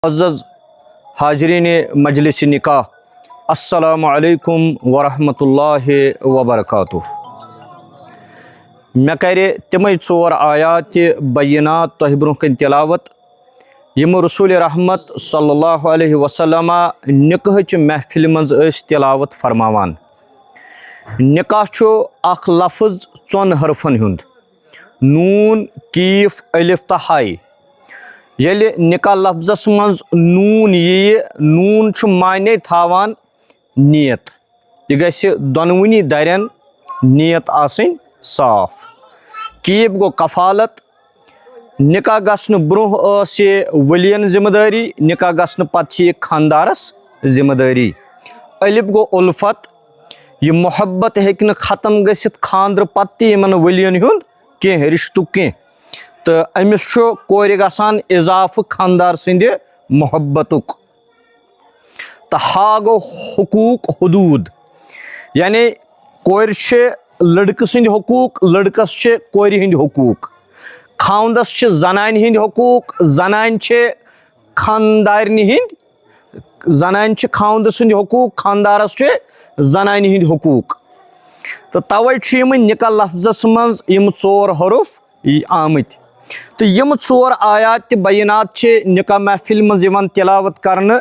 معزز حاضرین مجلس نکاح السلام علیکم ورحمۃ اللہ وبرکاتہ مے کرے تمے ژور آیات بینات تہ برونٛہہ کن تلاوت یم رسول رحمت صلی اللہ علیہ وسلم نکاحچ محفل منز تلاوت فرماوان۔ نکاح چھُ اخ لفظ ژون حرفن ہند نون کیف الف تہ ہائی۔ ییٚلہِ نکاح لفظس منٛز نون یی نون چھُ معنی تھاوان نیت، یہِ گژھِ دۄنوٕنی دَرٮ۪ن نیت آسٕنۍ صاف۔ کیف گوٚو کفالت، نکاح گژھنہٕ برونٛہہ ٲس یہِ ؤلین ذمہٕ دٲری، نکاح گژھنہٕ پتہٕ چھِ یہِ خانٛدارس ذمہٕ دٲری۔ الف گوٚو اُلفت، یہِ محبت ہیٚکہِ نہٕ ختم گٔژھِتھ خانٛدرٕ پتہٕ تہِ یِمن ؤلین ہُنٛد کینٛہہ رشتُک کینٛہہ، تہٕ أمِس چھُ کورِ گژھان اضافہٕ خانٛدار سٕنٛدِ محبتُک۔ تہٕ ہا گوٚو حقوٗق حدوٗد، یعنی کورِ چھِ لڑکہٕ سٕنٛدۍ حقوٗق، لڑکس چھِ کورِ ہٕنٛدۍ حقوٗق، خاوندس چھِ زنانہِ ہٕنٛدۍ حقوٗق، زنانہِ چھِ خانٛدارنہِ ہٕنٛدۍ، زنانہِ چھِ خاوندٕ سٕنٛدۍ حقوٗق، خانٛدارس چھِ زنانہِ ہٕنٛدۍ حقوٗق۔ تہٕ توے چھُ یِمن نکاح لفظس منٛز یِم ژور حرف آمٕتۍ۔ تہٕ یِم ژور آیات تہِ بینات چھِ نکاح محفل منٛز یِوان تلاوت کرنہٕ۔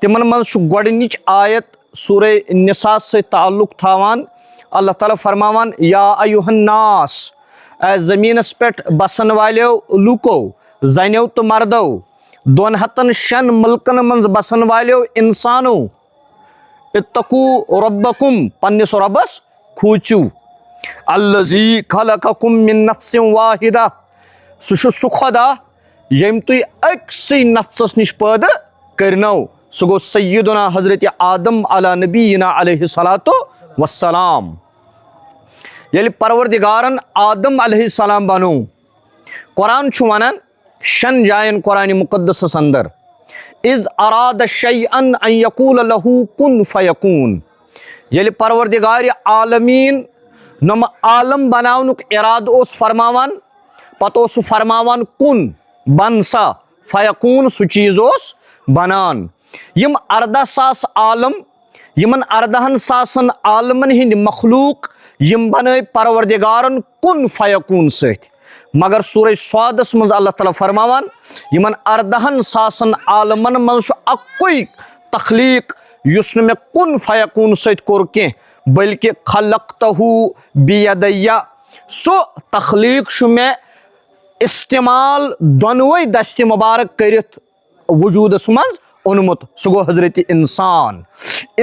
تِمن منٛز چھُ گۄڈٕنِچ آیت سورہ نساء سۭتۍ تعلق تھاوان۔ اللہ تعالیٰ فرماوان یا ایُہا الناس، اے زمیٖنس پٮ۪ٹھ بسن والیو لوٗکو، زنیو تہٕ مردو، 206 مُلکن منٛز بسن والیو انسانو، اتقوا ربکم، پننس رۄبس کھوٗژِو، الذی خلقکم من نفس واحدہ، سُہ چھُ سُہ خۄدا ییٚمۍ تُہۍ أکسٕے نفسس نِش پٲدٕ کٔرنو، سُہ گوٚو سیدنا حضرت آدم علیٰ نبینا علیہ الصلاۃ والسلام۔ ییٚلہِ پروردگارن آدم علیہ السلام بنوو، قرآن چھُ ونان 6 جاین قرآنِ مقدسس اندر اذ اراد شیئا ان یقول لہ کن فیکون، ییٚلہِ پروردگارِ عالمیٖن نۄمہٕ عالم بناونُک ارادٕ اوس فرماوان، پتہٕ اوس سُہ فرماوان کُن بن سا، فیکون سُہ چیٖز اوس بنان۔ یِم 14,000 عالم، یِمن 14,000 عالمن ہٕنٛدۍ مخلوق یِم بنٲے پروردگارن کُن فیکون سۭتۍ، مگر سورہ صادس منٛز اللہ تعالیٰ فرماوان یِمن 14,000 عالمن منٛز چھُ اکُے تخلیق یُس نہٕ مےٚ کُن فیکون سۭتۍ کوٚر کینٛہہ بلکہِ خلقتہ بیدیہ، سُہ تخلیق چھُ مےٚ استعمال دۄنوے دستہِ مبارک کٔرِتھ وجوٗدس منٛز اوٚنمُت، سُہ گوٚو حضرت انسان۔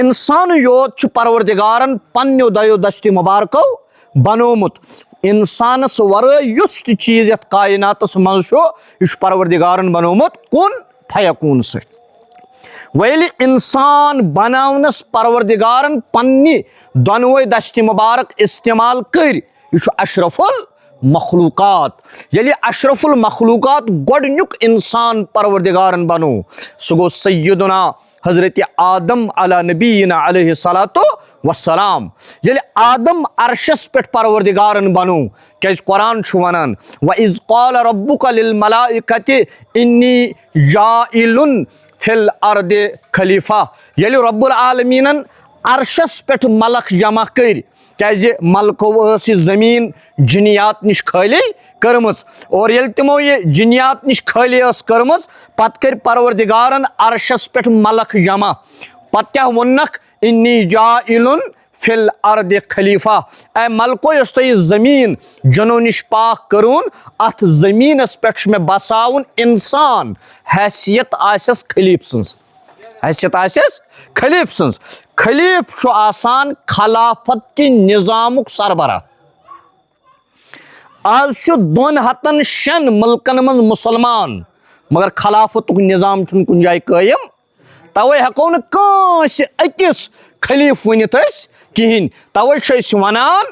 انسانٕے یوت چھُ پروردگارن پننیو دۄیو دستہِ مبارکو بنومُت۔ انسانس ورٲے یُس تہِ چیٖز یتھ کائناتس منٛز چھُ یہِ چھُ پروردگارن بنومُت کُن فیکون سۭتۍ۔ وۄنۍ ییٚلہِ انسان بناونس پروردگارن پننہِ دۄنوے دستہِ مبارک استعمال کٔرۍ، یہِ چھُ اشرف المخلوقات۔ ییٚلہِ اشرف المخلوقات گۄڈنیُک انسان پروردگارن بنوو، سُہ گوٚو سیدنا حضرت آدم علیٰ نبینا علیہ الصلاۃ والسلام۔ ییٚلہِ آدم عرشس پٮ۪ٹھ پروردگارن بنوو، کیازِ قرآن چھُ ونان وَإِذْ قَالَ رَبُّكَ لِلْمَلَائِكَةِ إِنِّي جَاعِلٌ فِي الْأَرْضِ خلیفہ، ییٚلہِ رۄب العالمیٖنن عرشس پٮ۪ٹھ ملک جمع کٔرۍ، کیازِ ملکو ٲس یہِ زمیٖن جِنیات نِش خٲلی کٔرمٕژ، اور ییٚلہِ تِمو یہِ جِنیات نِش خٲلی ٲس کٔرمٕژ، پتہٕ کٔرۍ پروردگارن عرشس پٮ۪ٹھ ملک جمع، پتہٕ کیاہ ووٚننکھ اِنِّی جاعِلٌ فِی الْأَرْضِ خلیفہ، اے ملکو یۄس تۄہہِ یہِ زمیٖن جنو نِش پاک کٔرٕن، اتھ زمیٖنس پٮ۪ٹھ چھُ مےٚ بساوُن انسان، حیثیت آسٮ۪س خلیٖف سٕنٛز، حیثیت آسٮ۪س خلیٖف سٕنٛز۔ خلیٖف چھُ آسان خلافت کہِ نظامُک سربراہ۔ آز چھُ 206 مُلکن منٛز مُسلمان، مگر خلافتُک نظام چھُنہٕ کُنہِ جایہِ قٲیِم، توے ہٮ۪کو نہٕ کٲنٛسہِ أکِس خلیٖف ؤنِتھ أسۍ کہیٖنۍ۔ توے چھِ أسۍ ونان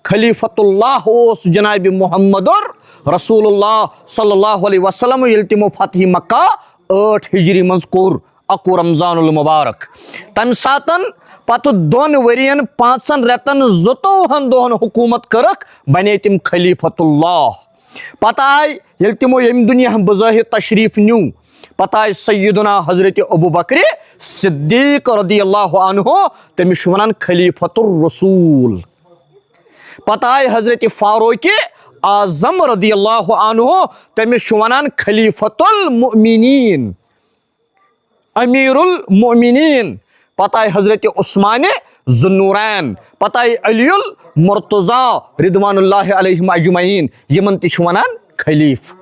خلیفۃ اللہ اوس جنابِ محمد رسول اللہ صلی اللہ علیہ وسلم، ییٚلہِ تِمو فتح مکہ 8 ہجری منٛز کوٚر، 21 رمضان المبارک۔ تمہِ ساتن پتہٕ 2 ؤرین 5 رٮ۪تن 22 دۄہن حکوٗمت کٔرٕکھ، بنے تِم خلیفۃ اللہ۔ پتہٕ آیہِ ییٚلہِ تِمو ییٚمہِ دُنیا بظٲہر تشریٖف نیوٗ، پتہ آئی سیدنا حضرت ابو بکر صدیق رضی اللہ عنہ تمس چھ ونان خلیفۃ الرسول. پتہ آئی حضرت فاروق اعظم رضی اللہ عنہ تمس چھ ونان خلیفۃ المؤمنین امیر المؤمنین. پتہ آئی حضرت عثمان ذوالنورین. پتہ آئی علی المرتضیٰ رضوان اللہ علیہم اجمعین. یمن تہ چھ ونان خلیف.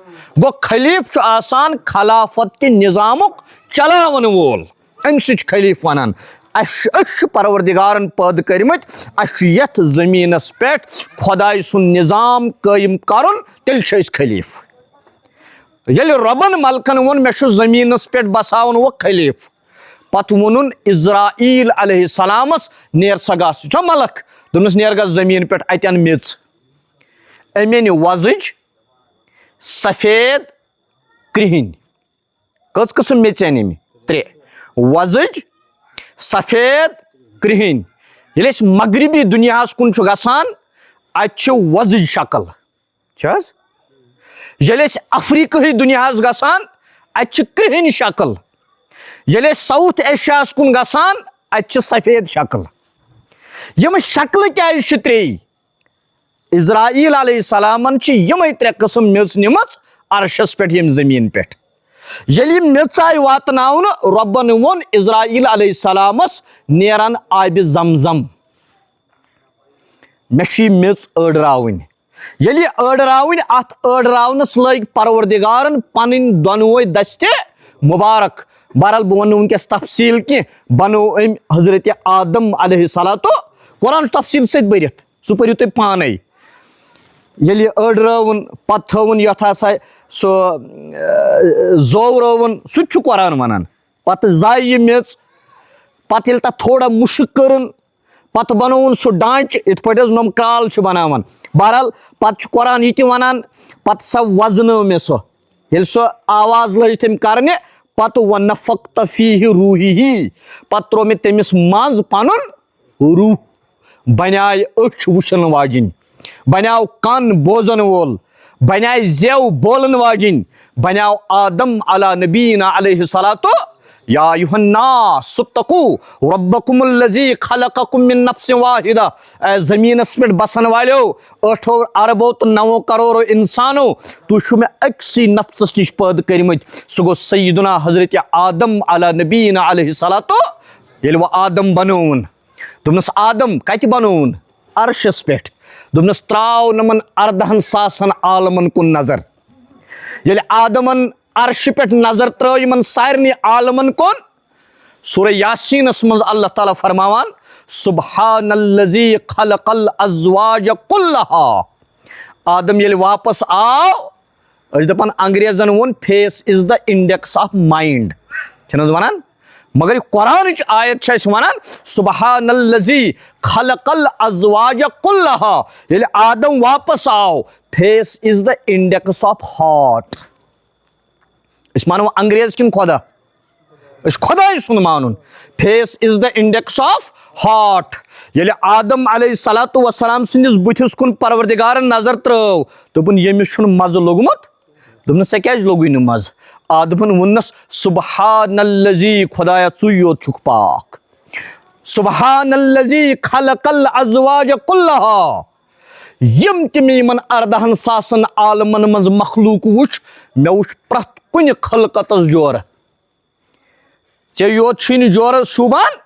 گو خلیف چھ آسان خلافت کہ نظامک چلاون وول. ام سچ خلیف ونان. اش پروردگارن پید کرمت اش یت زمینس پہ خدائے سن نظام قائم کرن تیل چھ اس خلیف. یل ربن ملکن ون مے چھ زمینس پہ بساون وہ خلیف. پت ونن اسرائیل علیہ السلامس نیر سا گا سہ ملک. دس نیر گا زمین پہ اتن میژ. امین وزج سفید کرہن. کس قسم میژ ان ترے وزج سفید کرہن. یل اس مغربی دنیا کن گسان ات وزج شکل چھ. یل اس افریقی دنیا گسان ات کرہن شکل. یل ساؤتھ ایشیا کن گسان ات سفید شکل. یم شکل کیاز ترے اسرائیل علیہ السلامن یمے ترے قسم میژ نمت عرشس پہ یم زمین پہ. یل میژ آئی واتناون ربن وون اسرائیل علیہ السلامس نیران آب زمزم. مے میژ أڑراون. یل أڑراون ات أڑراونس لگ پروردگارن پنن دونوے دستے مبارک. بہرحال بہ ون ونکس تفصیل کی بنو ام حضرت آدم علیہ الصلوۃ. قرآن تفصیل ست برتھ سہ پٔرِو تُہۍ پانے. یل أڑرٲوُن پتہٕ تھٲوُن یتھ ہسا سُہ زوورٲوُن سُہ تہِ چھُ قرآن ونان. پتہٕ زایہِ یہِ میژ پتہٕ ییٚلہِ تتھ تھوڑا مُشک کٔرٕن پتہٕ بنووُن سُہ ڈانچہِ یِتھ پٲٹھۍ حظ نۄم کرال چھِ بناوان. بہرحال پتہٕ چھُ قرآن یہِ تہِ ونان پتہٕ سا وزنٲو مےٚ سۄ. ییٚلہِ سۄ آواز لٔج تٔمۍ کرنہِ پتہٕ وَنَفَخْتُ فِیہِ روحِی. پتہٕ ترٛوو مےٚ تٔمِس منٛز پنُن روح. بنیٛاے أچھ وٕچھن واجِنۍ. بنیٛاو کن بوزن وول. بنیٛاے زیو بولن واجِنۍ. بنیٛاو آدم علی نبینا علیہ الصلوۃ. یا ایھا الناس اتقوا ربکم الذی خلقکم من نفس واحدہ. اے زمینس پہ بسن والیو 8 اربو تو 9 کروڑو انسانو تُہۍ چھُو مےٚ أکسٕے نفسس نش پٲدٕ کٔرمٕتۍ. سُہ گوٚو سیدنا حضرت آدم علی نبینا علیہ الصلوۃ. ییٚلہِ وۄنۍ آدم بنووُن دوٚپنس آدم کتہِ بنووُن عرشس پہ. دوٚپنس تراو نمن 14,000 عالمن کُن نظر. ییٚلہِ آدمن عرشہِ پہ نظر ترٲو یمن سارنٕے عالمن کُن سورہ یاسینس منٛز اللہ تعالیٰ فرماوان سبحان الذی خلق الازواج کلہا. آدم ییٚلہِ واپس آو أسۍ دپان انگریزن ووٚن face is the index of mind چھِ نہ حظ ونان. مگر یہ قرآنٕچ آیت چھِ اَسہِ ونان سبحان الذی خلق الازواج کلہا. ییٚلہِ آدم واپس آو face is the index of heart. أسۍ مانو انگریز کن خدا أسۍ خداے سُنٛد مانُن. Face is the index of heart. ییٚلہِ آدم علیہ الصلوۃ والسلام سٕنٛدِس بٕتھِس کُن پروردگارن نظر ترٲو دوٚپُن ییٚمِس چھُنہٕ مزٕ لوٚگمُت. دوٚپنس ژےٚ کیازِ لوٚگُے نہٕ مزٕ. آدمن ووٚننس سبحان الذی خدایا ژٕے یوت چھُکھ پاک. سبحان الذی خلق الازواج کلہا. یم تہِ مےٚ یمن 14,000 عالمن منٛز مخلوق وٕچھ مےٚ وٕچھ پرٛٮ۪تھ کُنہِ خلقتس جورٕ. ژےٚ یوت چھُے نہٕ جورٕ شوٗبان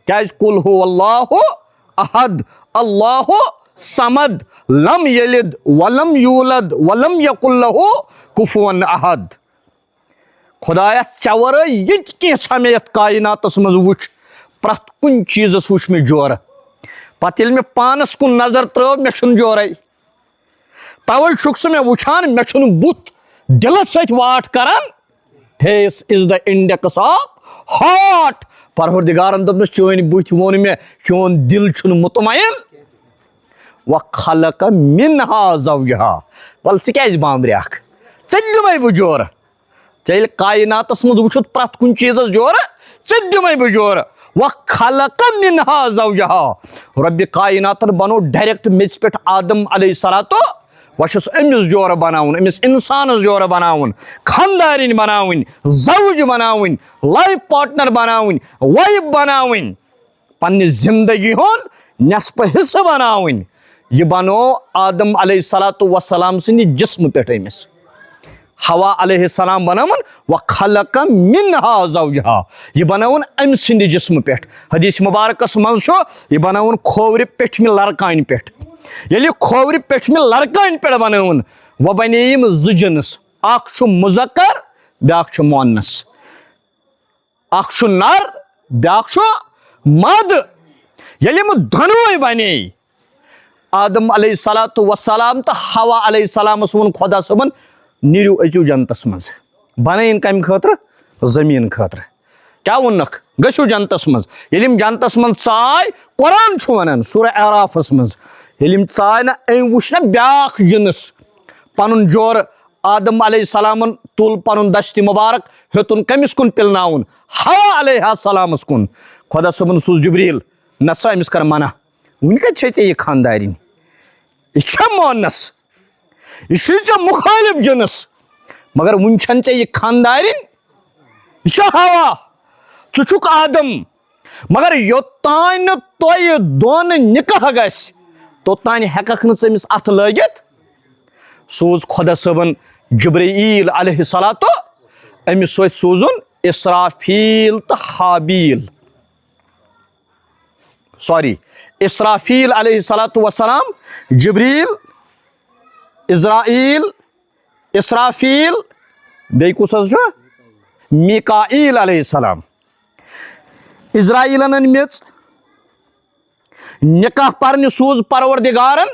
کیازِ قل ہو اللہ احد اللہ صمد لم یلد ولم یولد ولم یکن لہ کفوا احد. خدایا ژےٚ ورٲے یِتہِ کینٛژھا مےٚ یتھ کایناتس منٛز وٕچھ پرٛٮ۪تھ کُنہِ چیٖزس وٕچھ مےٚ جورٕ. پتہٕ ییٚلہِ مےٚ پانس کُن نظر ترٲو مےٚ چھُنہٕ جورے. توے چھُکھ ژٕ مےٚ وٕچھان مےٚ چھُنہٕ بُتھ دلس سۭتۍ واٹھ کران. Face is the index of heart. پروردگارن دوٚپنس چٲنۍ بُتھۍ ووٚن مےٚ چون دل چھُنہٕ مطمعین. وخلق منہا زوجہا. ول ژٕ کیازِ بامبریکھ ژےٚ دِمے بہٕ جورٕ. ژےٚ ییٚلہِ کایناتس منٛز وٕچھُتھ پرٛٮ۪تھ کُنہِ چیٖزس جورٕ ژےٚ دِمے بہٕ جورٕ. وخلق منہا زوجہا. رۄبِ کایناتن بنوو ڈایریکٹ میژِ پٮ۪ٹھ آدم علیہ الصلوۃ وۄنۍ چھُس أمِس جورٕ بناوُن أمِس اِنسانَس جورٕ بناوُن خانٛدارِنۍ بناوٕنۍ زوج بناوٕنۍ لایف پاٹنر بناوٕنۍ وایف بناوٕنۍ پننہِ زندگی ہُنٛد نٮ۪صفہٕ حصہٕ بناوٕنۍ یہِ بنوو آدم علیہ الصلوۃ والسلام سٕنٛدِ جسمہٕ پٮ۪ٹھ أمِس ہوا علیہ السلام بنٲوٕن وخلق منہا زوجہا یہِ بنٲوٕن أمۍ سٕنٛدِ جسمہٕ پٮ۪ٹھ حدیث مبارکس منٛز چھُ یہِ بنٲوٕن کھوورِ پیٚٹھمہِ لڑکانہِ پٮ۪ٹھ ییٚلہِ یہِ کھوورِ پیٚٹھمہِ لڑکانہِ پٮ۪ٹھ بنٲوٕن وۄنۍ بنے یِم زٕ جنس اکھ چھُ مُذکر بیاکھ چھُ مونس اکھ چھُ نر بیاکھ چھُ مد ییٚلہِ یِم دۄنوے بنے آدم علیہ الصلوۃ والسلام تہٕ ہوا علیہ السلامس ووٚن خۄدا صٲبن نیٖرِو أژِو جنتس منٛز بنٲیِن کمہِ خٲطرٕ زٔمیٖن خٲطرٕ کیاہ ووٚنکھ گٔژھِو جنتس منٛز ییٚلہِ یِم جنتس منٛز ژاے قرآن چھُ ونان سورہ اعرافس منٛز ییٚلہِ یِم ژاے نا أمۍ وٕچھ نا بیاکھ جنس پنُن جورٕ آدم علیہ السلامن تُل پنُن دستہِ مبارک ہیوٚتُن کٔمِس کُن پِلناوُن ہوا علیہ السلامس کُن خۄدا صٲبن سوٗز جبریٖل نہ سا أمِس کر منع وُنہِ کتہِ چھے ژےٚ یہِ خانٛدارِنۍ یہِ چھےٚ مونس یہِ چھُے ژےٚ مُخٲلِف جنس مگر وُنہِ چھنہٕ ژےٚ یہِ خانٛدارِنۍ یہِ چھےٚ ہوا ژٕ چھُکھ آدم مگر یوٚتانۍ نہٕ تۄہہِ دۄن نِکاح گژھِ توٚتانۍ ہٮ۪ککھ نہٕ ژٕ أمِس اَتھٕ لٲگِتھ سوٗز خۄدا صٲبن جبرائیل علیہ الصلوۃ أمِس سۭتۍ سوٗزُن اسرافیل تہٕ حابیل اسرافیل علیہ الصلوۃ والسلام جبریٖل عزرائیل اسرافیل بیٚیہِ کُس حظ چھُ میٖکایٖل علیہ السلام عزرائیٖلن أنۍ میٚژ نِکاح پرنہِ سوٗز پروردِگارن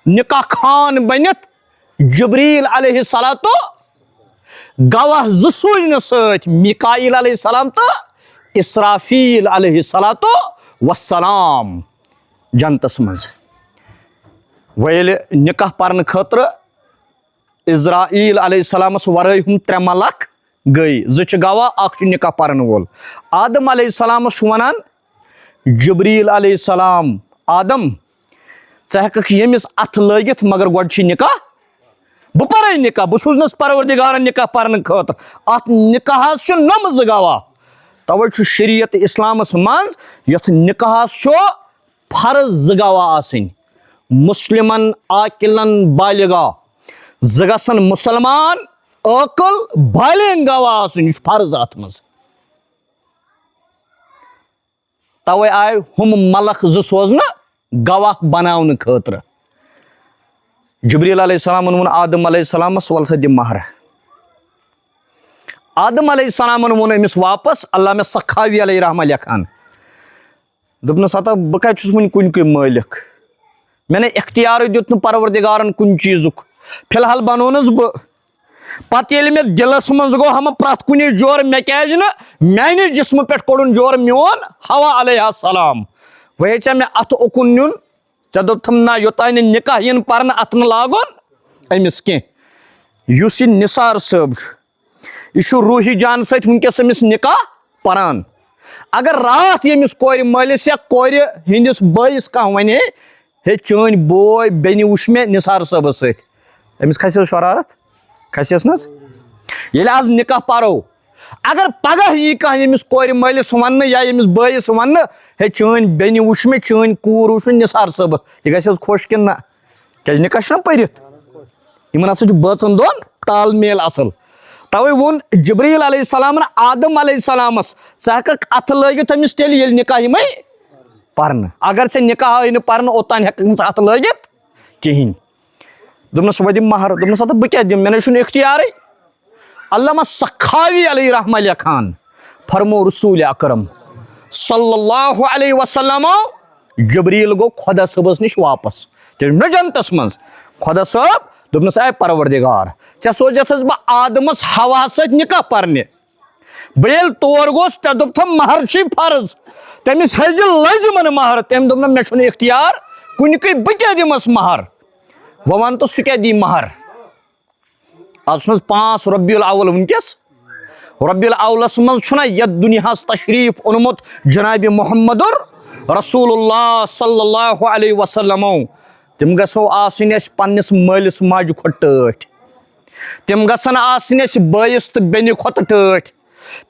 نِکاح خان بٔنِتھ جبریٖل علیہ الصلوۃ گواہ زٕ سوٗزنہٕ سۭتۍ میٖکایٖل علیہ السلام تہٕ اسرافیل علیہ الصلوۃ والسلام جنتس منٛز وۄنۍ ییٚلہِ نِکاح پرنہٕ خٲطرٕ عزرائیل علیہ السلامس ورٲے ہُم 3 ملک گٔے 2 چھِ گواہ اکھ چھُ نِکاح پرن وول آدم علیہ السلامس چھُ ونان جبریٖل علیہ السلام آدم ژٕ ہٮ۪ککھ ییٚمِس اَتھٕ لٲگِتھ مگر گۄڈٕ چھُے نِکاح بہٕ پرے نِکاح بہٕ سوٗزنس پروردِگارن نِکاح پرنہٕ خٲطرٕ اتھ نِکاحس چھُ نۄمہٕ 2 گواہ توے چھُ شریعت اسلامس منٛز یتھ نِکاحس چھُ فرض 2 گواہ آسٕنۍ مُسلِمن عاقلن بالغا 2 گژھن مُسلمان عٲقل بالغ گواہ آسٕنۍ یہِ چھُ فرض اتھ منٛز توے آیہِ ہُم ملک 2 سوزنہٕ گواہ بناونہٕ خٲطرٕ جبریٖل علیہ السلامن ووٚن آدم علیہ السلامس ول سا دِ مہرٕ آدم علیہ السلامن ووٚن أمِس واپس علامہ سخاوی علیہ رحمہ لیکھان دوٚپنس ہتا بہٕ کتہِ چھُس وُنہِ کُنہِ مٲلِک مےٚ نے اختیارٕے دیُت نہٕ پروردِگارن کُنہِ چیٖزُک فی الحال بنوونس بہٕ پتہٕ ییٚلہِ مےٚ دِلس منٛز گوٚو ہما پرٛٮ۪تھ کُنہِ جورٕ مےٚ کیازِ نہٕ میانہِ جسمہٕ پٮ۪ٹھ کوٚڑُن جورٕ میون ہوا علیہ السلام وۄنۍ ہے ژےٚ مےٚ اتھٕ اُکُن نیُن ژےٚ دوٚپتھم نہ یوٚتانۍ نہٕ نِکاح یِن پرنہٕ اتھٕ نہٕ لاگُن أمِس کینٛہہ یُس یہِ نثار صٲب چھُ یہِ چھُ روٗحی جان سۭتۍ وُنکیٚس أمِس نِکاح پران اگر راتھ ییٚمِس کورِ مٲلِس یا کورِ ہِنٛدِس بٲیِس کانٛہہ ونے ہے چٲنۍ بوے بیٚنہِ وُچھ مےٚ نثار صٲبس سۭتۍ أمِس کھسہِ حظ شرارت کھسٮ۪س نہ حظ ییٚلہِ آز نِکاح پرو اگر پگہہ یی کانٛہہ ییٚمِس کورِ مٲلِس وننہٕ یا ییٚمِس بٲیِس وننہٕ ہے چٲنۍ بیٚنہِ وُچھ مےٚ چٲنۍ کوٗر وُچھ مےٚ نثار صٲبس یہِ گژھِ حظ خۄش کِنہٕ نہ کیازِ نِکاح چھُنہ پٔرِتھ یِمن ہسا چھُ بٲژن دۄن تال میل اصل توے ووٚن جبریٖل علیہ السلامن آدم علیہ السلامس ژٕ ہٮ۪ککھ اَتھٕ لٲگِتھ أمِس تیٚلہِ ییٚلہِ نِکاح یِمے پرنہٕ اگر ژےٚ نِکاح آیی نہٕ پرنہٕ اوٚتانۍ ہٮ۪ککھ نہٕ ژٕ اَتھٕ لٲگِتھ کِہینۍ دوٚپنس وۄنۍ دِ مہر دوٚپنس ہتا بہٕ کیٛاہ دِمہٕ مےٚ نَے چھُنہٕ اختیارٕے علامہ سخاوی علیہ رحمہ لیکھان فرمو رسول اکرم صلی اللہ علیہ وسلم جبریٖل گوٚو خۄدا صٲبس نِش واپس تیٚلہِ چھُ نہ جنتس منٛز خۄدا صٲب دوٚپنس اے پروردِگار ژےٚ سوزیتھس بہٕ آدمس ہواہس سۭتۍ نِکاح پرنہِ بہٕ ییٚلہِ تور گوٚوس ژےٚ دوٚپتھم مہر چھُے فرض تٔمِس ہیزِ لٲزِمن مہر تٔمۍ دوٚپ نہ مےٚ چھُنہٕ اختیار کُنِکُے بہٕ کیٛاہ دِمس مہر وۄنۍ ون تہٕ سُہ کیٛاہ دی مہر آز چھُنہٕ حظ 5 ربیع الاول وُنکیٚس ربیع الاولس منٛز چھُنہ یتھ دُنیاہس تشریٖف اوٚنمُت جنابِ محمد رسول اللہ صلی اللہ علیہ وسلمو تم گژھو آسٕنۍ اَسہِ پنٛنِس مٲلِس ماجہِ کھۄتہٕ ٹٲٹھۍ تم گژھن آسٕنۍ اَسہِ بٲیِس تہٕ بیٚنہِ کھۄتہٕ ٹٲٹھۍ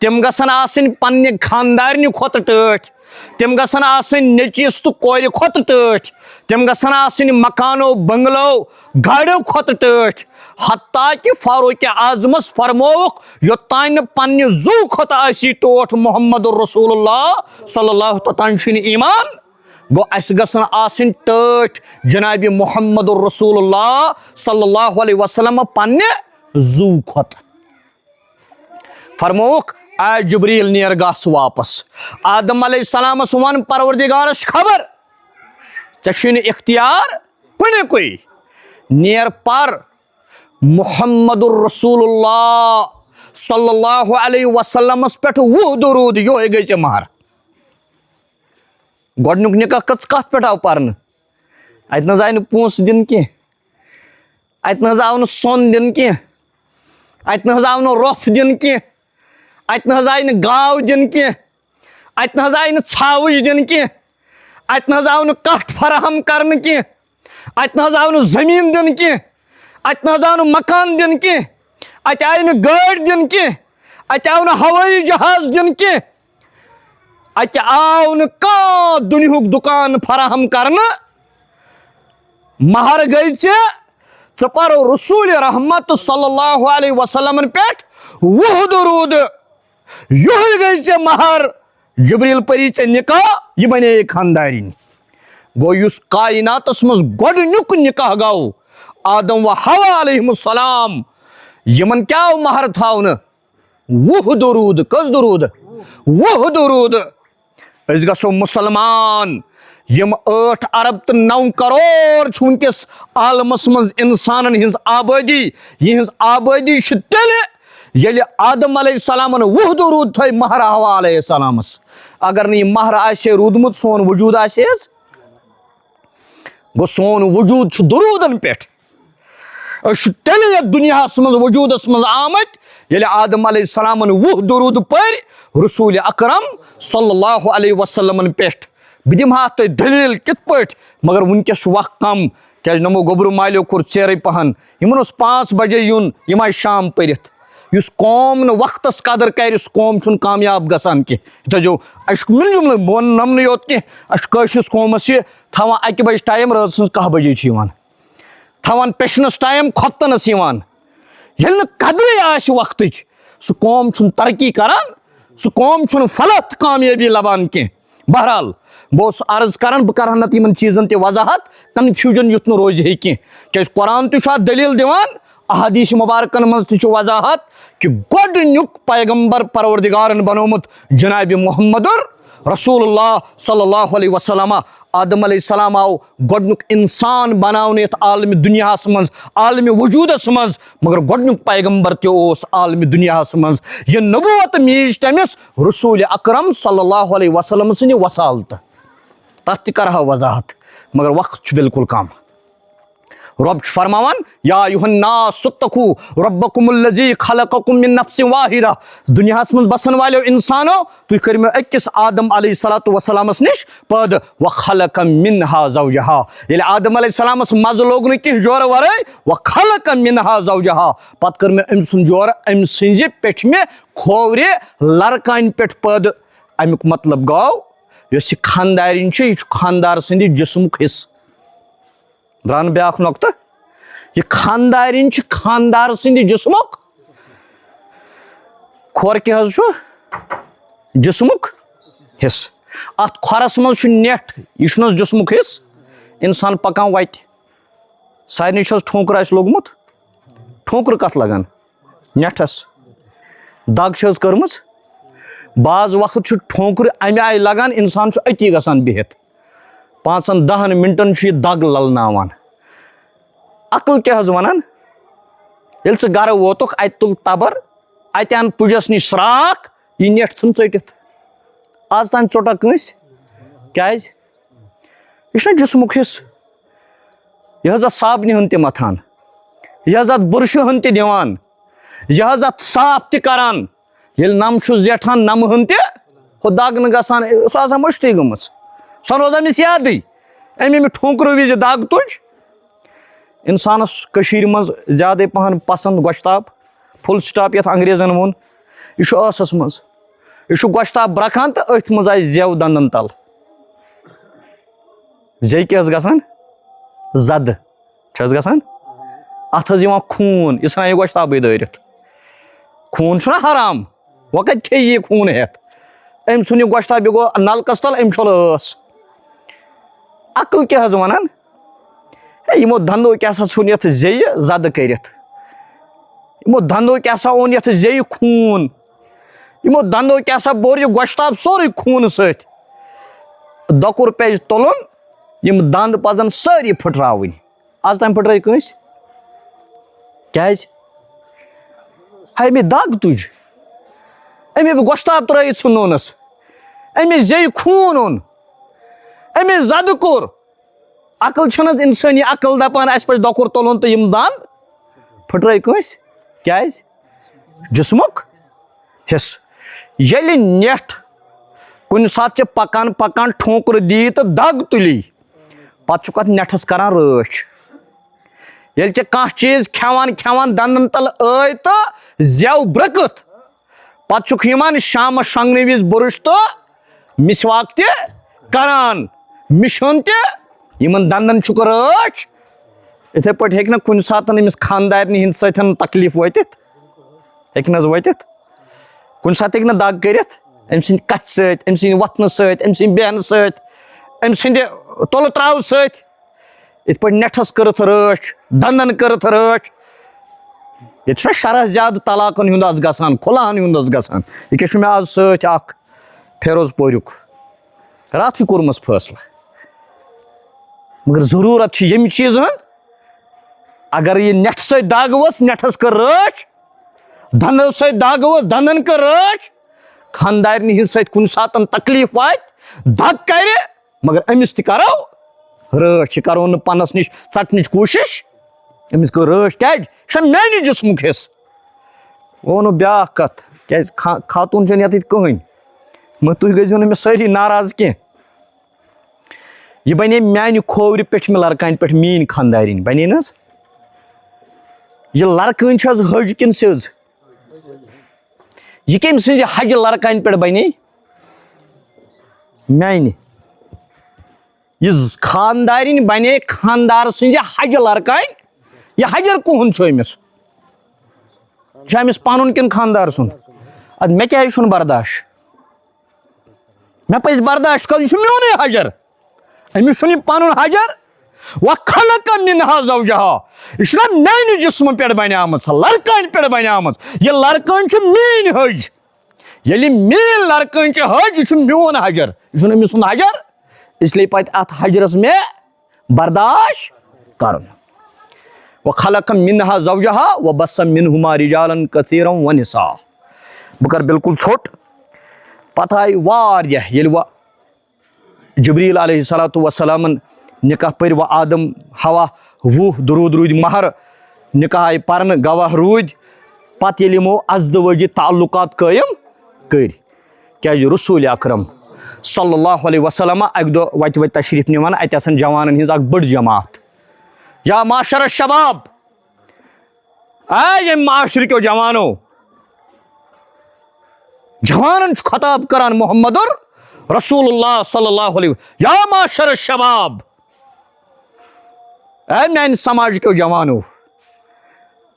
تم گژھن آسٕنۍ پنٛنہِ خاندارنہِ کھۄتہٕ ٹٲٹھۍ تم گژھن آسٕنۍ نیٚچوِس تہٕ کورِ کھۄتہٕ ٹٲٹھۍ تم گژھن آسٕنۍ مکانو بنگلو گاڑیو کھۄتہٕ ٹٲٹھۍ حتیٰ کہِ فاروق اعظمس فرمووُکھ یوٚتانۍ نہٕ پنٛنہِ زُو کھۄتہٕ آسی ٹوٹھ محمد رسول اللہ صلی اللہ توٚتانۍ چھُنہٕ ایٖمان گوٚو اَسہِ گژھن آسٕنۍ ٹٲٹھۍ جنابِ محمد رسول اللہ صلی اللہ علیہ وسلم پنٛنہِ زُو کھۄتہٕ فرمووُکھ اے جبریٖل نیر گژھ واپس آدم علیہ السلامس ووٚن پروردگارس خبر ژےٚ چھُے نہٕ اختیار کُنیُکُے نیر پر محمد رسول اللہ صلی اللہ علیہ وسلمس پٮ۪ٹھ 10 درود یہوے گٔے ژےٚ مہر گۄڈنیُک نکاح کتھ پٮ۪ٹھ آو پرنہٕ اتہِ نہ حظ آیہِ نہٕ پونٛسہٕ دِنہٕ کینٛہہ اتہِ نہ حظ آو نہٕ سۄن دِنہٕ کینٛہہ اتہِ نہ حظ آو نہٕ رۄپھ دِنہٕ کینٛہہ اتہِ نہ حظ آیہِ نہٕ گاو دِنہٕ کینٛہہ اتہِ نہ حظ آیہِ نہٕ ژھاوٕج دِنہٕ کینٛہہ اتہِ نہ حظ آو نہٕ کٹھ فراہم کرنہٕ کینٛہہ اتہِ نہ حظ آو نہٕ زٔمیٖن دِنہٕ کینٛہہ اتہِ نہ حظ آو نہٕ مکان دِنہٕ کینٛہہ اتہِ آیہِ نہٕ گٲڑۍ دِنہٕ کینٛہہ اتہِ آو نہٕ ہوٲیی جہاز دِنہٕ کینٛہہ اتہِ آو نہٕ کانٛہہ دُنیہُک دُکان فراہم کرنہٕ مہر گٔے ژےٚ پر رسول رحمت صلی اللہ علیہ وسلمن پٮ۪ٹھ 10 درود یہوے گٔے ژےٚ مہر جبریٖل پٔری ژےٚ نکاح یہِ بنے خاندارِنۍ گوٚو یُس کایناتس منٛز گۄڈنیُک نکاح گوٚو آدم و حوا علیہم السلام یِمن کیٛاہ آو مہر تھاونہٕ 10 درود کٔژ درود 10 درود أسۍ گژھو مُسلمان یِم 8 ارب تہٕ 9 کرور چھُ وٕنکیٚس عالمس منٛز انسانن ہٕنٛز آبٲدی یِہنٛز آبٲدی چھِ تیٚلہِ ییٚلہِ آدم علیہ السلامن 10 درود تھٲے مہر حوا علیہ السلامس اگر نہٕ یہِ مہر آسہِ ہے روٗدمُت سون وجوٗد آسہِ حظ گوٚو سون وجوٗد چھُ درودن پٮ۪ٹھ أسۍ چھِ تیٚلہِ یتھ دُنیاہس منٛز وجوٗدس منٛز آمٕتۍ ییٚلہِ آدم علیہ السلامن 10 درود پٔرۍ رسول اکرم صلی اللہ علیہ وسلمن پٮ۪ٹھ بہٕ دِمہٕ ہا تۄہہِ دٔلیٖل کِتھ پٲٹھۍ مگر وٕنکیٚس چھُ وق کم کیازِ نۄمو گوٚبرٕ مالیو کوٚر ژیرٕے پہن یِمن اوس 5 بجے یُن یِم آیہِ شام پٔرِتھ یُس قوم نہٕ وقتس قدر کرِ سُہ قوم چھُنہٕ کامیاب گژھان کینٛہہ یہِ تھٲیزیو اَسہِ چھُ مِل جُملہٕ بہٕ وَنہٕ نَمنٕے یوت کینٛہہ اَسہِ چھُ کٲشرِس قومس یہِ تھاوان 1 بجہِ ٹایم رٲژ سٕنٛز 10 بجے چھِ یِوان تھاوان پیشنس ٹایم کھۄفتنس یِوان ییٚلہِ نہٕ قدرٕے آسہِ وقتٕچ سُہ قوم چھُنہٕ ترقی کران سُہ قوم چھُنہٕ فلاح تہٕ کامیٲبی لبان کینٛہہ بہرحال بہٕ اوسُس عرض کران بہٕ کرٕ ہا نتہٕ یِمن چیٖزن تہِ وضاحت کنفیوٗجن یُتھ نہٕ روزِ ہے کینٛہہ کیازِ قرآن تہِ چھُ اتھ دٔلیٖل دِوان احادیٖث مبارکن منٛز تہِ چھُ وضاحت کہِ گۄڈنیُک پیغمبر پروردگارن بنومُت جنابِ محمد رسول اللہ صلی اللہ علیہ وسلم آدم علیہ السلام آو گۄڈنیُک انسان بناونہٕ یتھ عالمہِ دُنیاہس منٛز عالمہِ وجوٗدس منٛز مگر گۄڈنیُک پیغمبر تہِ اوس عالمہِ دُنیاہس منٛز یہِ نبوت میٖج تٔمِس رسول اکرم صلی اللہ علیہ وسلم سٕنٛدِ وصالتہٕ تتھ تہِ کرٕ ہا وضاحت مگر وقت چھُ بالکل کم رۄب چھُ فرماوان یا ایُہا الناس اتقوا ربکم الذی خلقکم من نفس واحدہ دُنیاہس منٛز بسن والیو انسانو تُہۍ کٔرِو مےٚ أکِس آدم علیہ الصلوۃ والسلامس نِش پٲدٕ وخلق منہا زوجہا ییٚلہِ آدم علیہ السلامس مزٕ لوٚگ نہٕ کینٛہہ جورٕ ورٲے وخلق منہا زوجہا پتہٕ کٔر مےٚ أمۍ سُنٛد جورٕ أمۍ سٕنٛزِ پیٚٹھمہِ کھوورِ لڑکانہِ پٮ۪ٹھ پٲدٕ امیُک مطلب گوٚو یۄس یہِ خاندارِنۍ چھِ یہِ چھُ خاندار سٕنٛدِ جسمُک حصہٕ درٛاو نہٕ بیٛاکھ نۄقطہٕ یہِ خاندارِنۍ چھِ خاندار سٕنٛدِ جسمُک کھۄر کیٛاہ حظ چھُ جسمُک حصہٕ اتھ کھۄرس منٛز چھُ نٮ۪ٹ یہِ چھُنہٕ حظ جسمُک حصہٕ انسان پکان وتہِ سارنٕے چھُ حظ ٹھوکُر آسہِ لوٚگمُت ٹھوکُر کتھ لگان نٮ۪ٹھس دگ چھِ حظ کٔرمٕژ بعض وقت چھُ ٹھوکُر امہِ آیہِ لگان انسان چھُ أتی گژھان بِہِتھ 5-10 منٹن چھُ یہِ دگ للناوان عقل کیٛاہ حظ ونان ییٚلہِ ژٕ گرٕ ووتُکھ اتہِ تُل تبر اتہِ ان پُجس نِش شراکھ یہِ نٮ۪ٹ ژھٕن ژٔٹِتھ آز تام ژوٚٹا کٲنٛسہِ کیازِ یہِ چھُنہ جسمُک حصہٕ یہِ حظ اتھ صابنہِ ہٕن تہِ متھان یہِ حظ اتھ بُرشہِ ہٕن تہِ دِوان یہِ حظ اتھ صاف تہِ کران ییٚلہِ نم چھُ زیٹھان نمہٕ ہٕن تہِ ہُہ دگ نہٕ گژھان سۄ آسان مٔشتٕے گٔمٕژ سۄ روزان أمِس یادٕے أمۍ ٹھوکرٕ وِزِ دگ تُج انسانس کشیر مز زیادہ پہن پسند گوشتاب فل سٹاپ یتھ انگریزن وون یہ ٲسس مز یہ گوشتاب برکان تو اتھ مز آئی زیو دندن تل زی کیٛاہ ٲس گژھان زد چھس گژھان اتھ ٲس یِوان خوٗن یہِ ژھٕنان یہِ گوشتابٕے دٲرِتھ خوٗن چھُنہ حرام وۄنۍ کتہِ کھیٚیہِ یہِ خوٗن ہٮ۪تھ أمۍ ژھُن یہِ گوشتاب یہِ گوٚو نلکس تل أمۍ چھوٚل ٲس عقل کیٛاہ حظ ونان ہے یِمو دنٛدو کیٛاہ سا ژھُن یتھ زیٚیہِ زد کٔرِتھ یِمو دنٛدو کیٛاہ سا اوٚن یتھ زیٚیہِ خوٗن یِمو دنٛدو کیٛاہ سا بوٚر یہِ گوشتاب سورُے خوٗنہٕ سۭتۍ دۄکُر پزِ تُلُن یِم دنٛد پزن سٲری پھٕٹراوٕنۍ آز تام پھٕٹرٲے کٲنٛسہِ کیٛازِ ہے مےٚ دگ تُج أمۍ گوشتاب ترٲیِتھ ژھٕننونس أمۍ زیٚیہِ خوٗن اوٚن أمۍ زدٕ کوٚر عقل چھنہٕ حظ انسٲنی عقل دپان اسہِ پزِ دۄکُر تُلُن تہٕ یِم دنٛد پھٕٹرٲے کٲنٛسہِ کیٛازِ جسمُک حصہٕ ییٚلہِ نٮ۪ٹھ کُنہِ ساتہٕ ژےٚ پکان پکان ٹھوکُر دی تہٕ دگ تُلی پتہٕ چھُکھ اتھ نٮ۪ٹھس کران رٲچھ ییٚلہِ ژےٚ کانٛہہ چیٖز کھٮ۪وان کھٮ۪وان دنٛدن تل ٲے تہٕ زٮ۪و برکت پتہٕ چھُکھ یِوان شامس شۄنگنہٕ وِزِ بُرُش تہٕ مسواک تہِ کران مِشُن تہِ یِمن دنٛدن چھُکھ رٲچھ یِتھٕے پٲٹھۍ ہیٚکہِ نہ کُنہِ ساتہٕ أمِس خانٛدارنہِ ہِنٛدۍ سۭتۍ تکلیٖف وٲتِتھ ہیٚکہِ نہ حظ وٲتِتھ کُنہِ ساتہٕ ہیٚکہِ نہ دگ کٔرِتھ أمۍ سٕنٛدِ کتھِ سۭتۍ أمۍ سٕنٛدِ وۄتھنہٕ سۭتۍ أمۍ سٕنٛدِ بیہنہٕ سۭتۍ أمۍ سٕنٛدِ تُلہٕ تراوٕ سۭتۍ یِتھ پٲٹھۍ نٮ۪ٹھس کٔرٕتھ رٲچھ دنٛدن کٔرٕتھ رٲچھ ییٚتہِ چھُنہ شرح زیادٕ طلاقن ہُنٛد آز گژھان کھُلاہن ہُنٛد اوس گژھان ییٚکیاہ چھُ مےٚ آز سۭتۍ اکھ فیروز پوریُک راتھٕے کوٚرمُت فٲصلہٕ مگر ضروٗرت چھِ ییٚمہِ چیٖزٕ ہٕنٛز اگر یہِ نٮ۪ٹھٕ سۭتۍ دگ ؤژھ نٮ۪ٹھس کٔر رٲچھ دنٛدو سۭتۍ دگ ؤژھ دنٛدن کٔر رٲچھ خانٛدارنہِ ہِنٛدۍ سۭتۍ کُنہِ ساتہٕ تکلیٖف واتہِ دگ کرِ مگر أمِس تہِ کرو رٲچھ یہِ کرو نہٕ پنس نِش ژٹنٕچ کوٗشش أمِس کٔر رٲچھ کیٛازِ یہِ چھُ میانہِ جسمُک حصہٕ وۄنۍ ووٚنُو بیاکھ کتھ کیٛازِ خاتوٗن چھنہٕ ییٚتٮ۪تھ کٕہٕنۍ مگر تُہۍ گٔژھزیٚو نہٕ مےٚ سٲری ناراض کینٛہہ یہِ بنے میانہِ کھوورِ پٮ۪ٹھمہِ لڑکانہِ پٮ۪ٹھ میٲنۍ خانٛدارِنۍ بنے نہ حظ یہِ لڑکٲنۍ چھِ حظ حٔج کِنہٕ سیٚز یہِ کٔمۍ سٕنٛزِ حجہِ لڑکانہِ پٮ۪ٹھ بنے میانہِ یہِ خانٛدارِنۍ بنے خانٛدار سٕنٛزِ حجہِ لڑکانہِ یہِ حجر کُہُنٛد چھُ أمِس یہِ چھُ أمِس پنُن کِنہٕ خانٛدار سُنٛد ادٕ مےٚ کیٛازِ چھُنہٕ برداش مےٚ پزِ برداش کرُن یہِ چھُ میونُے حجر أمِس چھُنہٕ یہِ پنُن حجر وخلق منها زوجها یہِ چھُنہ میانہِ جسمہٕ پٮ۪ٹھ بنیامٕژ لڑکانہِ پٮ۪ٹھ بنیامٕژ یہِ لڑکٲنۍ چھِ میٲنۍ حج ییٚلہِ میٲنۍ لڑکٲنۍ چھِ حج یہِ چھُ میون حجر یہِ چھُنہٕ أمِس سُنٛد حجر اسلیے پتہٕ اتھ حجرس مےٚ برداش کرُن وخلق منها زوجها وبث منهما رجالا كثيرا ونساء بہٕ کرٕ بالکل ژھوٚٹ پتہٕ آیہِ واریاہ ییٚلہِ وۄنۍ جبریٖل علیہ الصلوۃ والسلامن نکاح پٔرۍ وۄنۍ آدم ہوا 20 درود روٗدۍ مہر نکاح آیہِ پرنہٕ گواہ روٗدۍ پتہٕ ییٚلہِ یِمو اَزدٕ وٲجی تعلقات قٲیِم کٔرۍ کیٛازِ رسوٗل اکرم صلی اللہ علیہ وسلم اکہِ دۄہ وتہِ تشریٖف نِوان اتہِ آسان جوانن ہِنٛز اکھ بٔڑ جماعت یا معاشر الشباب اے ییٚمہِ معاشرٕکیو جوانو جوانن چھُ خطاب کران محمد رسول اللہ صلی اللہ علیہ یا معاشر الشباب اے میانہِ سماجکیو جوانو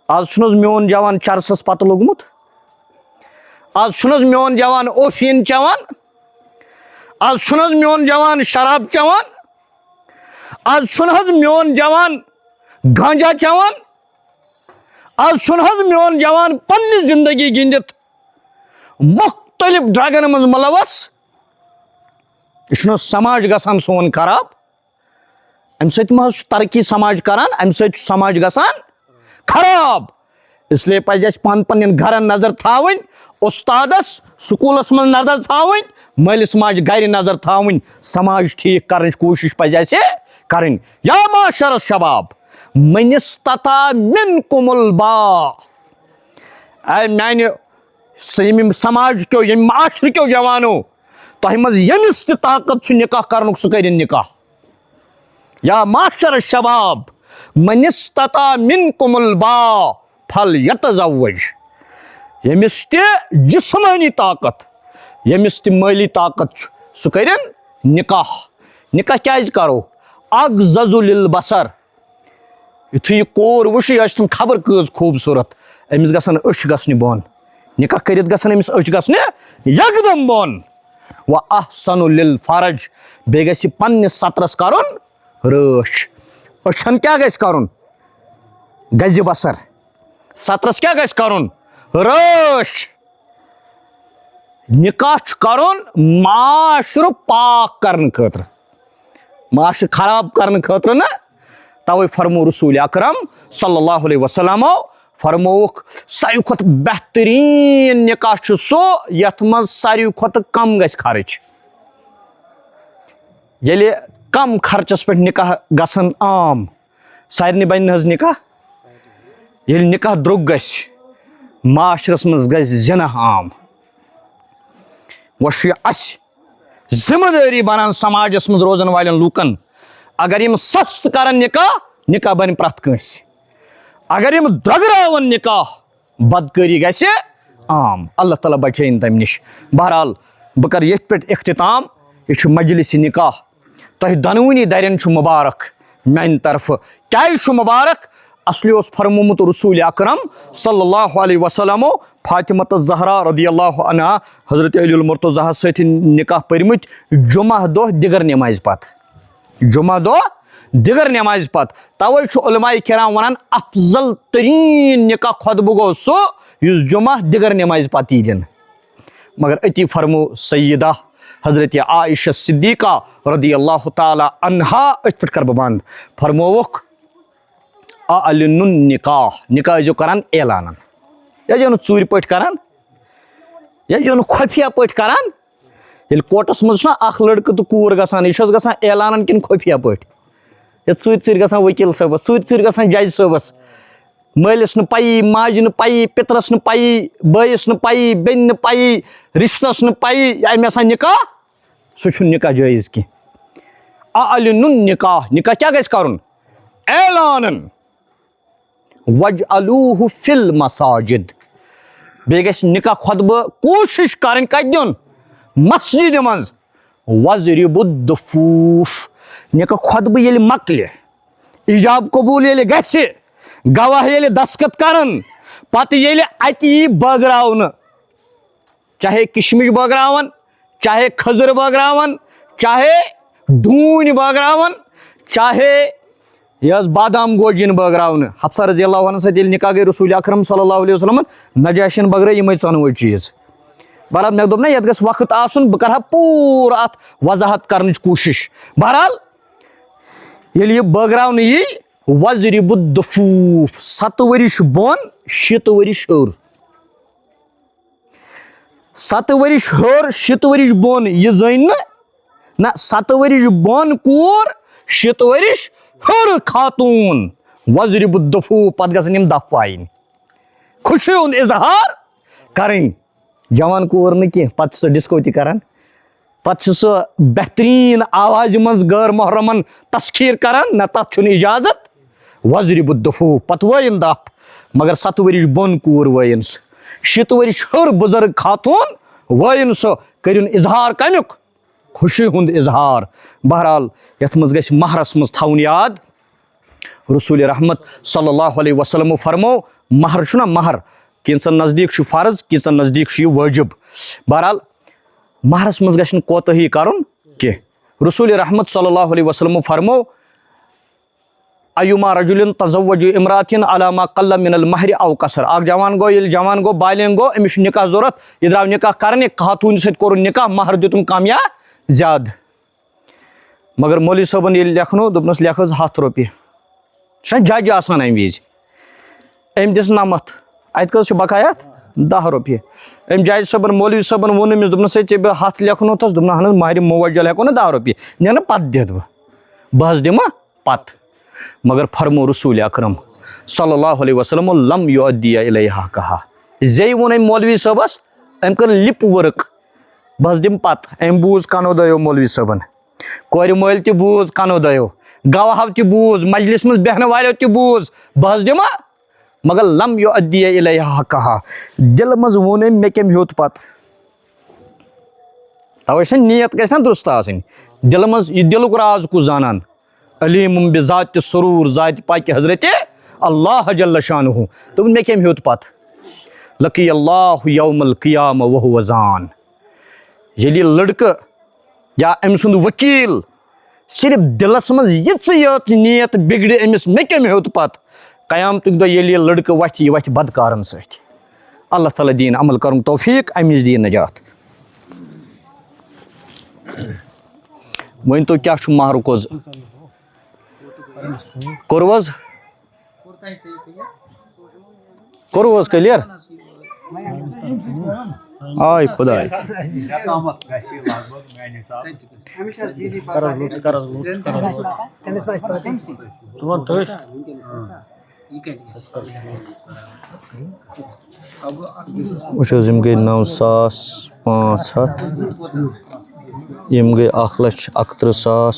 آز چھُنہٕ حظ میون جوان چرسس پتہٕ لوٚگمُت آز چھُنہٕ حظ میون جوان اوفیٖن چٮ۪وان آز چھُنہٕ حظ میون جوان شراب چٮ۪وان آز چھُنہٕ حظ میون جوان گانجا چٮ۪وان آز چھُنہٕ حظ میون جوان پننہِ زندگی گِنٛدِتھ مختلف ڈرگن منٛز ملوث یہِ چھُنہٕ حظ سماج گژھان سون خراب امہِ سۭتۍ ما حظ چھُ ترقی سماج کران امہِ سۭتۍ چھُ سماج گژھان خراب اسلیے پزِ اسہِ پننٮ۪ن گرن نظر تھاوٕنۍ استادس سکوٗلس منٛز نظر تھاوٕنۍ مٲلِس ماجہِ گرِ نظر تھاوٕنۍ سماج ٹھیٖک کرنٕچ کوٗشش پزِ اسہِ کرٕنۍ یا معاشر الشباب من استطاع منکم الباء اے میانہِ ییٚمہِ سماجکیو ییٚمہِ معاشرٕکیو جوانو تۄہہِ منٛز ییٚمِس تہِ طاقت چھُ نکاح کرنُک سُہ کٔرِنۍ نکاح یا معاشر الشباب من استطاع منکم الباء فلیتزوج. ییٚمِس تہِ جسمٲنی طاقت ییٚمِس تہِ مٲلی طاقت چھُ سُہ کٔرِن نکاح. نکاح کیازِ کرو؟ اغضض للبصر. یُتھُے یہِ کوٗر وٕچھِ یہِ آسہِ تِم خبر کۭژ خوٗبصوٗرت أمِس گژھن أچھ گژھنہِ بۄن. نکاح کٔرِتھ گژھن أمِس أچھ گژھنہِ یکدم بۄن. و احسن للفرج. بیٚیہِ گژھِ یہِ پننِس سطرس کرُن رٲچھ. أچھن کیاہ گژھِ کرُن؟ گزِ بصر. سطرس کیاہ گژھِ کرُن؟ رٲچھ. نکاح چھُ کرُن معاشرٕ پاک کرنہٕ خٲطرٕ، معاشرٕ خراب کرنہٕ خٲطرٕ نہٕ. توے فرمو رسول اکرم صلی اللہ علیہ وسلمو فرمووُکھ ساروی کھۄتہٕ بہتریٖن نکاح چھُ سُہ یتھ منٛز ساروی کھۄتہٕ کم گژھِ خرچ. ییٚلہِ کم خرچس پٮ۪ٹھ نکاح گژھن عام سارنٕے بنہِ نہٕ حظ نکاح. ییٚلہِ نکاح درٛوگ گژھِ معاشرس منٛز گژھِ زِنا عام. وۄنۍ چھُ یہِ اَسہِ ذمہٕ دٲری بنان سماجس منٛز روزن والٮ۪ن لوٗکن. اگر یِم سستہٕ کرن نکاح نکاح بنہِ پرٛٮ۪تھ کٲنٛسہِ. اگر یِم درٛۄگراون نکاح بدکٲری گژھِ عام. اللہ تعالیٰ بچٲیِن تمہِ نِش. بہرحال بہٕ کرٕ ییٚتھۍ پٮ۪ٹھ اختتام. یہِ چھُ مجلسِ نکاح. تۄہہِ دۄنوٕنی درٮ۪ن چھُ مُبارک میانہِ طرفہٕ. کیازِ چھُ مُبارک؟ اصلی اوس فرمومُت رسول اکرم صلی اللہ علیہ وسلمو فاطمۃ الزہرا رضی اللہ عنہا حضرت علی المرتضیٰ ہس سۭتۍ نکاح پٔرمٕتۍ جمعہ دۄہ دِگر نٮ۪مازِ پتہٕ. جمعہ دۄہ دِگر نٮ۪مازِ پتہٕ. توے چھُ علماء کرام ونان افضل تریٖن نکاح خۄطبہٕ گوٚو سُہ یُس جمعہ دِگر نٮ۪مازِ پتہٕ یی دِنہٕ. مگر أتی فرمو سیدہ حضرت عائشہ صدیقہ رضی اللہ تعالیٰ عنہا أتھۍ پٮ۪ٹھ کرٕ بہٕ بنٛد. فرمووُکھ اعلنُن نکاح. نکاح ٲسۍزیو کران اعلانن. یہِ ٲسۍزیو نہٕ ژوٗرِ پٲٹھۍ کران، یہِ ٲسۍزیو نہٕ خۄفیہ پٲٹھۍ کران. ییٚلہِ کوٹس منٛز چھُنہ اکھ لڑکہٕ تہٕ کوٗر گژھان یہِ چھُ حظ گژھان اعلانن کِنہٕ خۄفیہ پٲٹھۍ؟ یہِ ژوٗرِ ژوٗرِ گژھان ؤکیٖل صٲبس، ژوٗرِ ژوٗرِ گژھان جج صٲبس. مٲلِس نہٕ پَیی، ماجہِ نہٕ پَیی، پِترس نہٕ پَیی، بٲیِس نہٕ پَیی، بیٚنہِ نہٕ پَیی، رِشتس نہٕ پَیی یہِ آیہِ مےٚ آسان نکاح. سُہ چھُنہٕ نکاح جٲیِز کینٛہہ. اعلنُن نکاح. نکاح کیاہ گژھِ کرُن؟ اعلانن. وجعلوہ فی المساجد. بیٚیہِ گژھِ نکاح خۄطبہٕ کوٗشش کرٕنۍ کتہِ دیُن؟ مسجدِ منٛز. وضربوا الدفوف. نکاح خۄطبہٕ ییٚلہِ مۄکلہِ، ایجاب قبوٗل ییٚلہِ گژھِ، گواہ ییٚلہِ دستخط کرن، پتہٕ ییٚلہِ اتہِ یی بٲگراونہٕ، چاہے کشمِش بٲگراون، چاہے کھٔزٕر بٲگراون، چاہے ڈوٗنۍ بٲگراون، چاہے یہِ حظ بادام گوجہِ یِن بٲگراونہٕ. حفصہ رضی اللہ عنہ سۭتۍ ییٚلہِ نکاح گٔے رسول اکرم صلی اللہ علیہ وسلمن نجاشین بٲگرٲے یِمے ژۄنوَے چیٖز. بہرحال مےٚ دوٚپ نہ یتھ گژھِ وقت آسُن بہٕ کرٕ ہا پوٗرٕ اتھ وضاحت کرنٕچ کوٗشش. بہرحال ییٚلہِ یہِ بٲگراونہٕ یی وضربوا الدفوف. 7 ؤرِش بۄن 6 ؤرِش ہیوٚر. 7 ؤرِش ہیوٚر 6 ؤرِش بۄن یہِ زٔنۍ نہ 7 ؤرِش بۄن کوٗر 6 ؤرِش ہیوٚر خاتوٗن. وضربوا الدفوف. پتہٕ گژھن یِم دف وایِنۍ، خوشی ہُنٛد اظہار کرٕنۍ. جوان کوٗر نہٕ کینٛہہ، پتہٕ چھُ سُہ ڈسکو تہِ کران، پتہٕ چھُ سُہ بہتریٖن آوازِ منٛز غٲر محرمن تسخیٖر کران. نہ تتھ چھُنہٕ اجازت. وضربوا الدفوف. پتہٕ وٲیِن دف. مگر 7 ؤرِش بۄن کوٗر وٲیِن سُہ. 6 ؤرِش ہیوٚر بُزرگ خاتوٗن وٲیِن سُہ. کٔرِن اظہار کمیُک؟ خوشی ہُنٛد اظہار. بہرحال یتھ منٛز گژھِ مہرس منٛز تھاوُن یاد رسول رحمت صلی اللہ علیہ وسلمو فرمو مہر چھُنہ مہر کینٛژن نزدیٖک چھُ فرض، کینٛژن نزدیٖک چھُ یہِ وٲجِب. بہرحال مہرس منٛز گژھِ نہٕ کوتٲہی کرُن کینٛہہ. رسول رحمت صلی اللہ علیہ وسلمو فرمو ایما رجلن تزوج امراتن علی ما قل من المہر او کثر. اکھ جوان گوٚو ییٚلہِ جوان گوٚو بالینگ گوٚو أمِس چھُ نکاح ضوٚرتھ، یہِ درٛاو نکاح کرنہِ، خاتوٗنہِ سۭتۍ کوٚرُن نکاح، مہر دیُتُن کم یا زیادٕ. مگر مولوی صٲبن ییٚلہِ لیکھنو دوٚپنس لیکھ حظ 100 رۄپیہِ. چھُنہ جج آسان امہِ وِزِ. أمۍ دِژ نمتھ. اتہِ کٔژ چھِ بقایا اتھ؟ 10 رۄپیہِ. أمۍ جج صٲبن مولوی صٲبن ووٚن أمِس دوٚپنس ہے ژےٚ بہٕ 100 لیکھنوتھس. دوٚپُن اہن حظ مہرِ موجل ہٮ۪کو نہٕ 10 رۄپیہِ، نہ پتہٕ دِتھ بہٕ حظ دِمہٕ پتہٕ. مگر فرمو رسول اکرم صلی اللہ علیہ وسلم لم یؤدی الیہا حقہا. زیٚیہِ ووٚن أمۍ مولوی صٲبس، أمۍ کٔر لِپ ؤرٕک بہٕ حظ دِمہٕ پتہٕ. أمۍ بوٗز کنو دۄیو مولوی صٲبن، کورِ مٲلۍ تہِ بوٗز کنو دۄیو. گواہو تہِ بوٗز مجلس منٛز بیٚہنہٕ والیو تہِ بوٗز بہٕ حظ دِمہ مگر لم یُعدیہ الیہا حقہا دِلہٕ منٛز ووٚن أمۍ مےٚ کٔمۍ ہیوٚت پتہٕ تَوَے چھَنہٕ نیت گژھِ نا درست آسٕنۍ دِلہٕ منٛز یہِ دِلُک راز کُس زانان علیٖمُم بِذاتِ سرور ذاتِ پاکہِ حضرتِ اللہ جل شانہ دوٚپُن مےٚ کٔمۍ ہیوٚت پتہٕ لقی اللہ یوم القیامہ وہو زان ییٚلہِ یہِ لڑکہٕ یا أمۍ سُنٛد ؤکیٖل صرف دِلس منٛز یِژٕے یٲژ نیت بِگڑِ أمِس مےٚ کٔمۍ ہیوٚت پتہٕ قیامتُک دۄہ ییٚلہِ یہِ لڑکہٕ وتھِ یہِ وتھِ بدکارن سۭتۍ اللہ تعالیٰ دِیِن عمل کرُن توفیٖق اَمہِ نِش دِیِن نجات ؤنۍ تو کیٛاہ چھُ مہرُک حظ کوٚروٕ حظ کوٚروٕ حظ کٔلیر آے خۄداے وٕچھ حظ یِم گٔے 9,500 یِم گٔے 1,31,000